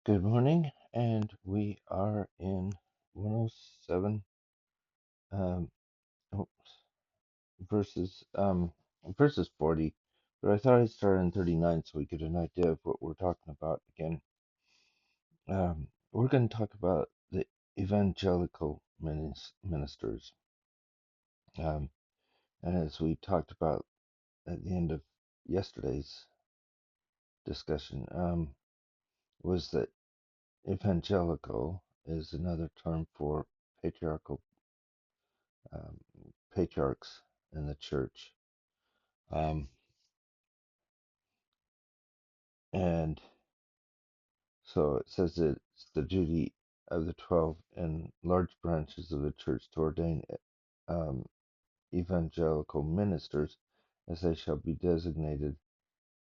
Good morning, and we are in 107 um, oh, verses verses 40. But I thought I'd start in 39 so we get an idea of what we're talking about again. We're going to talk about the evangelical ministers, um, and as we talked about at the end of yesterday's discussion, was that evangelical is another term for patriarchal um, patriarchs in the church. Um, and so it says that it's the duty of the 12 and large branches of the church to ordain um, evangelical ministers as they shall be designated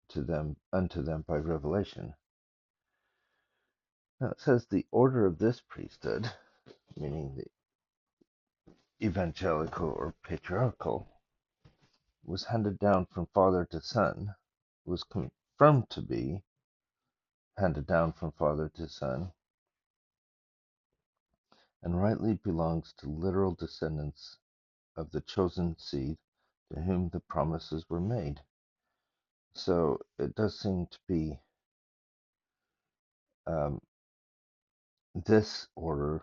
to them unto them by revelation. Now it says the order of this priesthood, meaning the evangelical or patriarchal, was handed down from father to son, was confirmed to be handed down from father to son, and rightly belongs to literal descendants of the chosen seed to whom the promises were made. So it does seem to be um, this order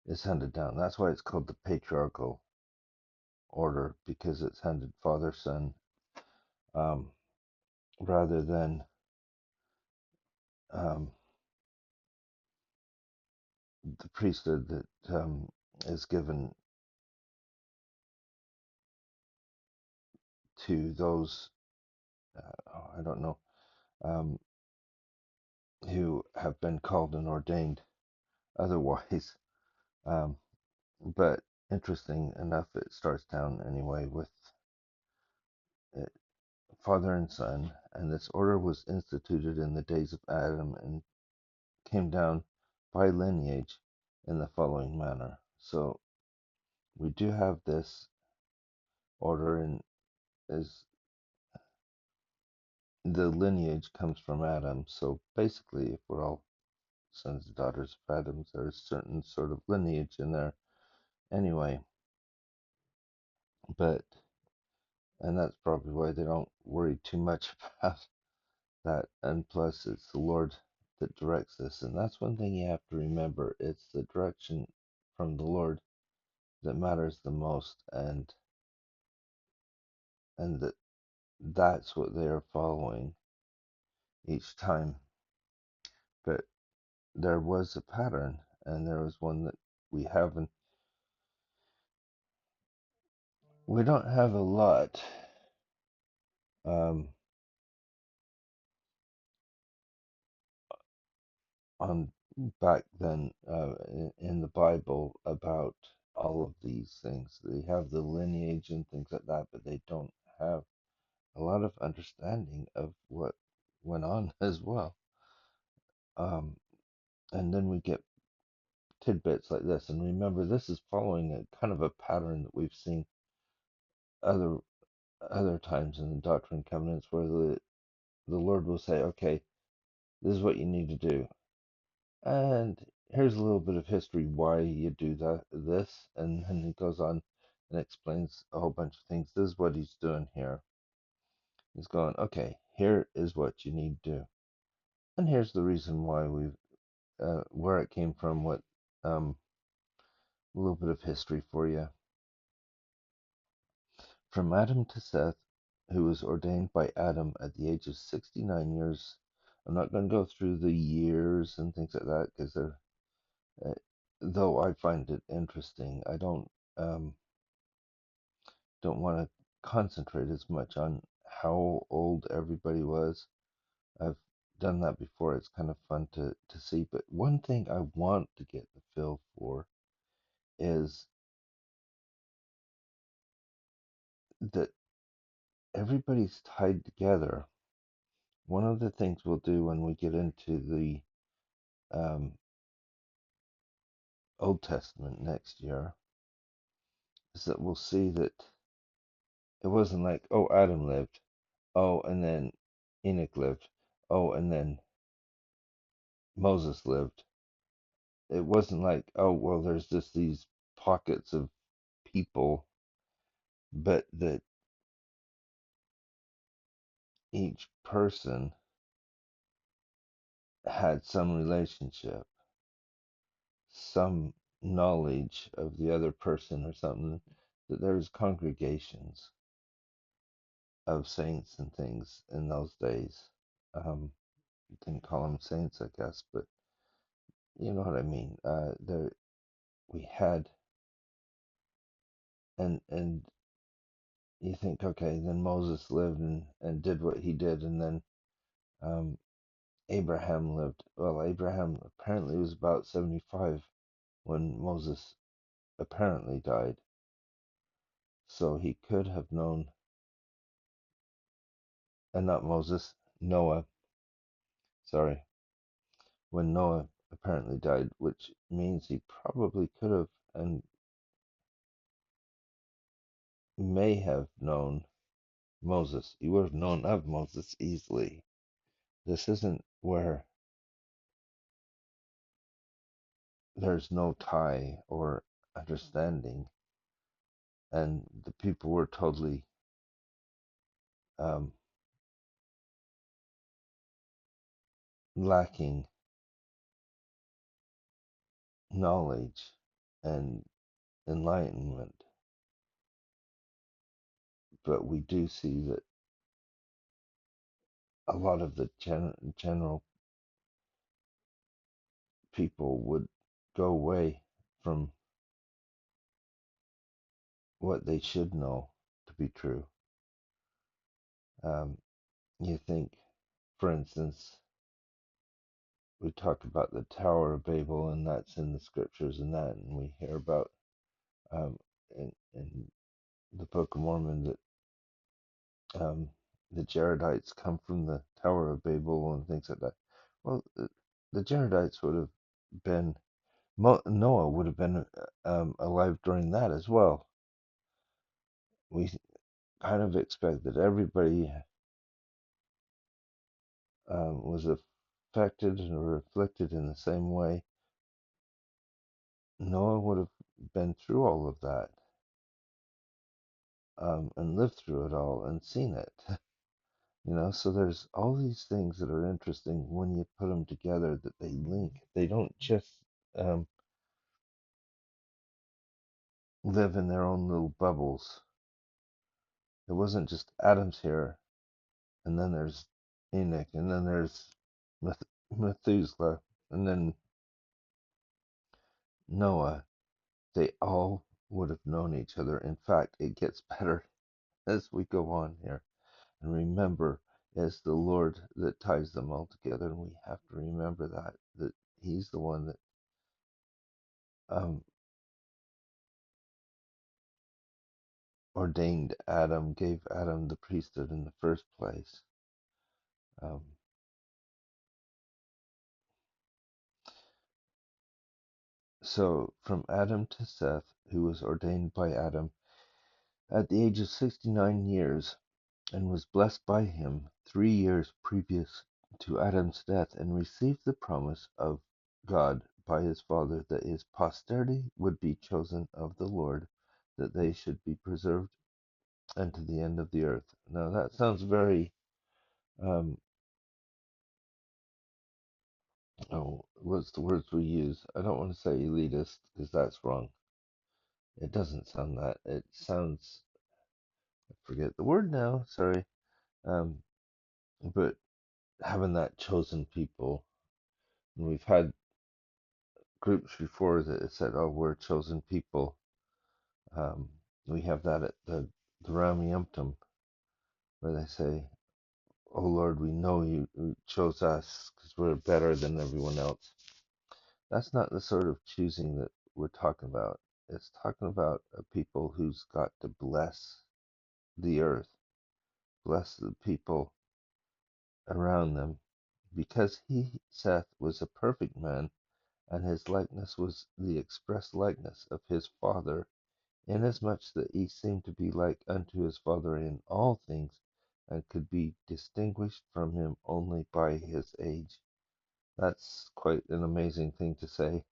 is handed down. That's why it's called the patriarchal order, because it's handed father, son, um, rather than um, the priesthood that is given to those, I don't know, um, who have been called and ordained otherwise. Um, but interesting enough, it starts down anyway with uh, father and son, and this order was instituted in the days of Adam and came down by lineage in the following manner. So we do have this order, and is the lineage comes from Adam. So basically, if we're all sons and daughters of Adam, there's a certain sort of lineage in there anyway. But and that's probably why they don't worry too much about that. And plus, it's the Lord that directs this. And that's one thing you have to remember. It's the direction from the Lord that matters the most, and that's what they are following each time. But there was a pattern, and there was one that we haven't. We don't have a lot um, on back then in the Bible about all of these things. They have the lineage and things like that, but they don't have a lot of understanding of what went on as well. Um, and then we get tidbits like this. And remember, this is following a kind of a pattern that we've seen other other times in the Doctrine and Covenants, where the Lord will say, "Okay, this is what you need to do," and here's a little bit of history why you do this, and then he goes on and explains a whole bunch of things. This is what he's doing here. He's going, "Okay, here is what you need to do, and here's the reason why we've where it came from, what a little bit of history for you. From Adam to Seth, who was ordained by Adam at the age of 69 years. I'm not going to go through the years and things like that because they're, uh, though I find it interesting, I don't want to concentrate as much on how old everybody was. I've done that before. It's kind of fun to see. But one thing I want to get the feel for is that everybody's tied together. One of the things we'll do when we get into the um, Old Testament next year is that we'll see that it wasn't like, oh, Adam lived, oh, and then Enoch lived, oh, and then Moses lived. It wasn't like, oh, well, there's just these pockets of people, but that each person had some relationship, some knowledge of the other person or something, that there's congregations of saints and things in those days. You can call them saints, I guess, but you know what I mean. There we had, and you think, okay, then Moses lived and did what he did, and then um, Abraham lived. Well, Abraham apparently was about 75 when Moses apparently died, so he could have known, and not Moses, Noah, sorry, when Noah apparently died, which means he probably could have and may have known Moses. He would have known of Moses easily. This isn't where there's no tie or understanding, and the people were totally um, lacking knowledge and enlightenment. But we do see that a lot of the general people would go away from what they should know to be true. Um, you think, for instance, we talk about the Tower of Babel, and that's in the scriptures, and that, and we hear about um, in the Book of Mormon that the Jaredites come from the Tower of Babel and things like that. Well, the Jaredites would have been Noah would have been alive during that as well. We kind of expect that everybody was affected or afflicted in the same way. Noah would have been through all of that and lived through it all and seen it. So there's all these things that are interesting when you put them together that they link. They don't just um, live in their own little bubbles. It wasn't just Adam's here, and then there's Enoch, and then there's Methuselah, and then Noah. They all would have known each other. In fact, it gets better as we go on here. And remember, it's the Lord that ties them all together, and we have to remember that He's the one that um, ordained Adam, gave Adam the priesthood in the first place. Um, so from Adam to Seth, who was ordained by Adam at the age of 69 years, and was blessed by him 3 years previous to Adam's death, and received the promise of God by his father that his posterity would be chosen of the Lord, that they should be preserved unto the end of the earth. Now that sounds very, um, oh, what's the words we use? I don't want to say elitist because that's wrong. It doesn't sound that. It sounds, I forget the word now, sorry. Um, but having that chosen people, and we've had groups before that have said, "Oh, we're chosen people." Um, we have that at the Rameumptom, where they say, "Oh Lord, we know you chose us because we're better than everyone else." That's not the sort of choosing that we're talking about. It's talking about a people who's got to bless the earth, bless the people around them, because he, Seth, was a perfect man, and his likeness was the express likeness of his father, inasmuch that he seemed to be like unto his father in all things, and could be distinguished from him only by his age. That's quite an amazing thing to say.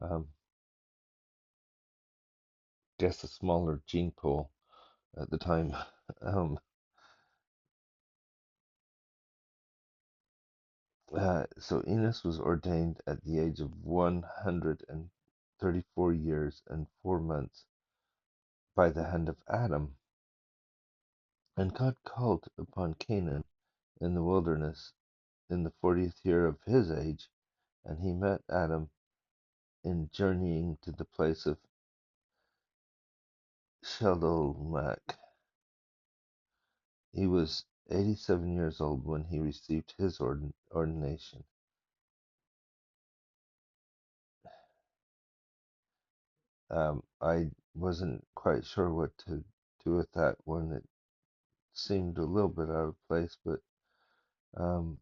Um, guess a smaller gene pool at the time. Um, so Enos was ordained at the age of 134 years and 4 months by the hand of Adam. And God called upon Canaan in the wilderness in the 40th year of his age, and he met Adam in journeying to the place of Shelomach. He was 87 years old when he received his ordination. I wasn't quite sure what to do with that one. It seemed a little bit out of place, but um,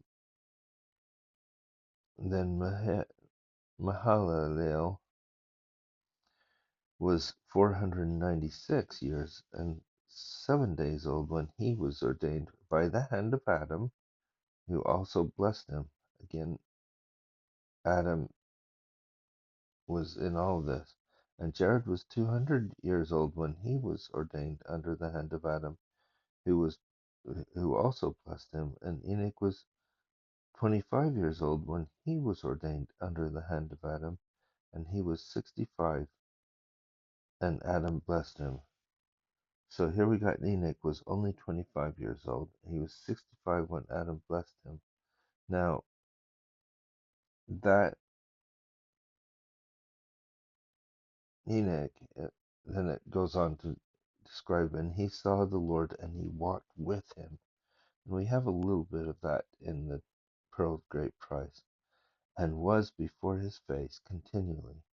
then Mahalalel was 496 years and 7 days old when he was ordained by the hand of Adam, who also blessed him. Again, Adam was in all this. And Jared was 200 years old when he was ordained under the hand of Adam, who was who also blessed him. And Enoch was 25 years old when he was ordained under the hand of Adam, and he was 65, and Adam blessed him. So here we got Enoch was only 25 years old. He was 65 when Adam blessed him. Now, that Enoch, then it goes on to describe, and he saw the Lord and he walked with him. And we have a little bit of that in the Pearl of Great Price, and was before his face continually.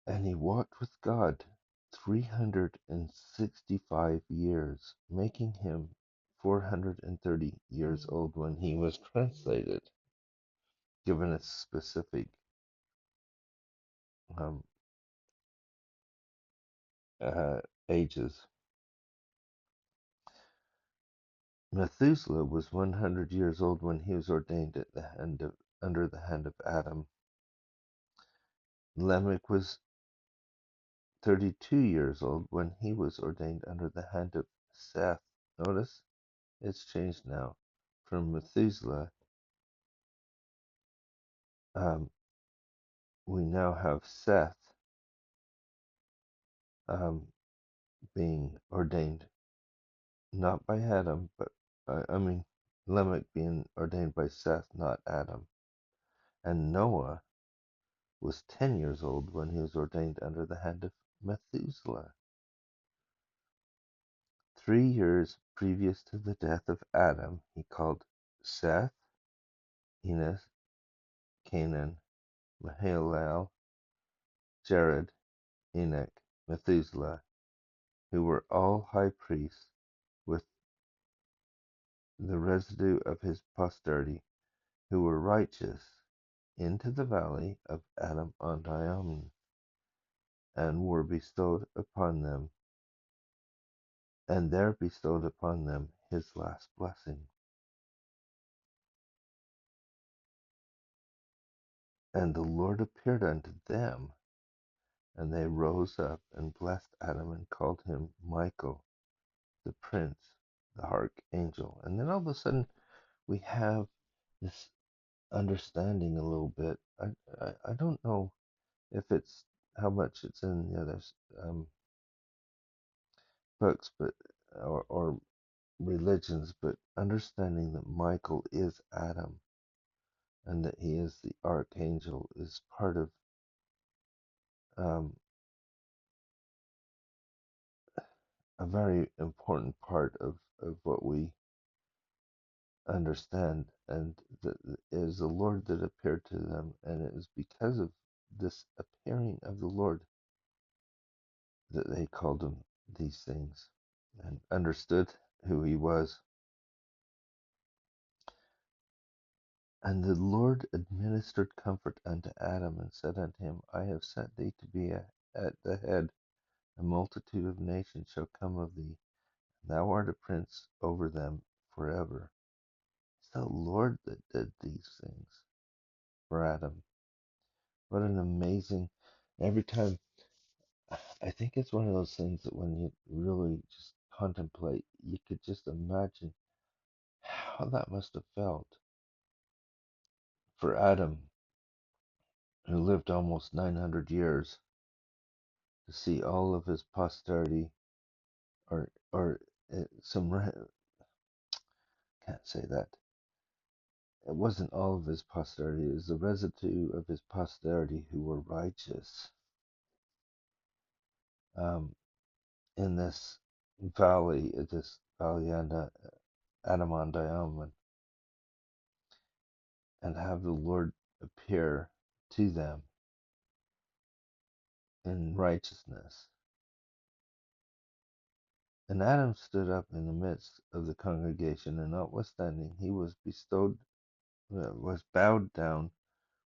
And he walked with God 365 years, making him 430 years old when he was translated, given its specific um, uh, ages. Methuselah was 100 years old when he was ordained at the hand of, under the hand of Adam. Lamech was 32 years old when he was ordained under the hand of Seth. Notice it's changed now from Methuselah. Um, we now have Seth um, being ordained not by Adam, but Lamech being ordained by Seth, not Adam. And Noah was 10 years old when he was ordained under the hand of Methuselah. 3 years previous to the death of Adam, he called Seth, Enos, Canaan, Mahalalel, Jared, Enoch, Methuselah, who were all high priests with the residue of his posterity, who were righteous, into the valley of Adam on Diamond, and were bestowed upon them, and there bestowed upon them his last blessing. And the Lord appeared unto them, and they rose up and blessed Adam and called him Michael, the prince, the archangel. And then all of a sudden we have this understanding a little bit. I don't know if it's how much it's in the other um, books, but or religions, but understanding that Michael is Adam and that he is the archangel is part of um, a very important part of what we understand, and that it is the Lord that appeared to them, and it is because of this appearing of the Lord that they called him these things and understood who he was. And the Lord administered comfort unto Adam and said unto him, I have set thee to be at the head. A multitude of nations shall come of thee. Thou art a prince over them forever. the Lord that did these things for Adam. What an amazing, every time, I think it's one of those things that when you really just contemplate, you could just imagine how that must have felt for Adam, who lived almost 900 years, to see all of his posterity, or can't say that. It wasn't all of his posterity, it was the residue of his posterity who were righteous, um, in this valley, Adamondium, and have the Lord appear to them in righteousness. And Adam stood up in the midst of the congregation, and notwithstanding he was bowed down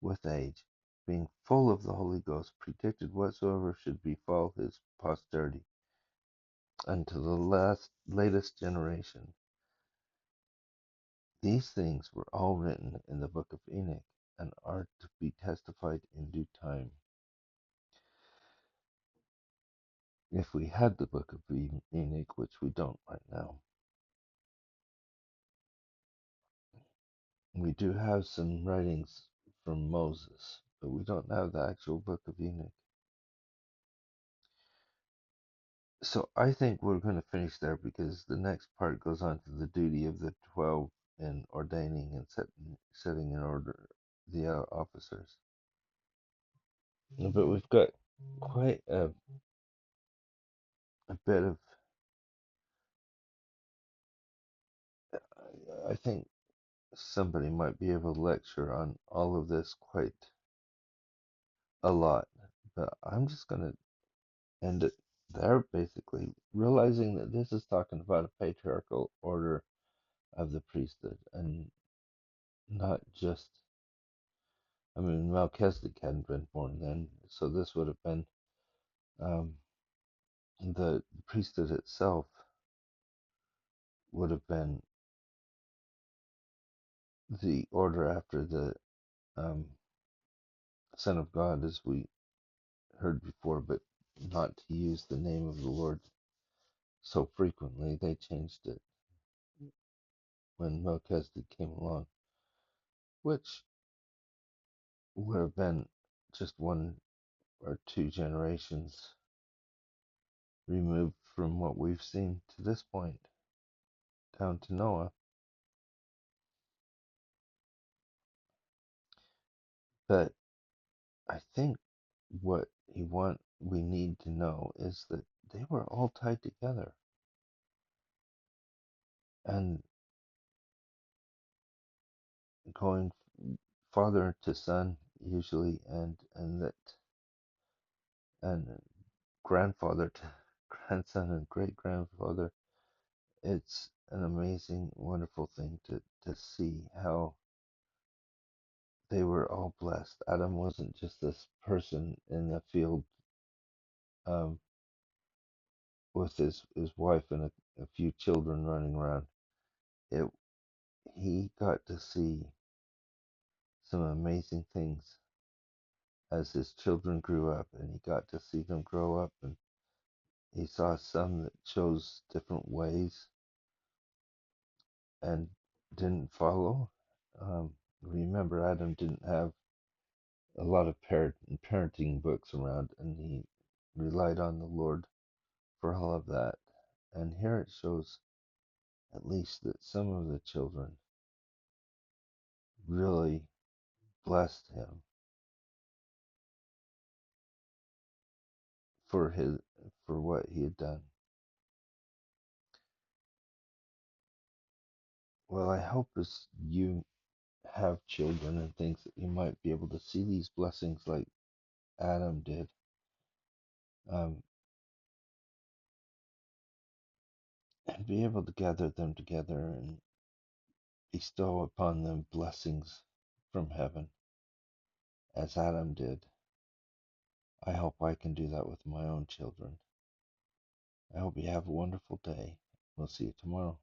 with age, being full of the Holy Ghost, predicted whatsoever should befall his posterity unto the latest generation. These things were all written in the book of Enoch, and are to be testified in due time. If we had the book of Enoch, which we don't right now, we do have some writings from Moses, but we don't have the actual book of Enoch. So I think we're going to finish there, because the next part goes on to the duty of the 12 in ordaining and setting in order the officers. But we've got quite a bit of, I think somebody might be able to lecture on all of this quite a lot. But I'm just going to end it there, basically, realizing that this is talking about a patriarchal order of the priesthood, and not just, I mean, Melchizedek hadn't been born then, so this would have been, um, the priesthood itself would have been the order after the, um, Son of God, as we heard before, but not to use the name of the Lord so frequently. They changed it when Melchizedek came along, which would have been just one or two generations removed from what we've seen to this point, down to Noah. But I think what we need to know is that they were all tied together, and going father to son usually, and that, and grandfather to grandson and great grandfather. It's an amazing, wonderful thing to see how they were all blessed. Adam wasn't just this person in the field, um, with his wife and a few children running around. It He got to see some amazing things as his children grew up, and he got to see them grow up, and he saw some that chose different ways and didn't follow. Remember, Adam didn't have a lot of parenting books around, and he relied on the Lord for all of that. And here it shows at least that some of the children really blessed him for his for what he had done. Well, I hope as you have children and things that you might be able to see these blessings like Adam did, um, and be able to gather them together and bestow upon them blessings from heaven as Adam did. I hope I can do that with my own children. I hope you have a wonderful day. We'll see you tomorrow.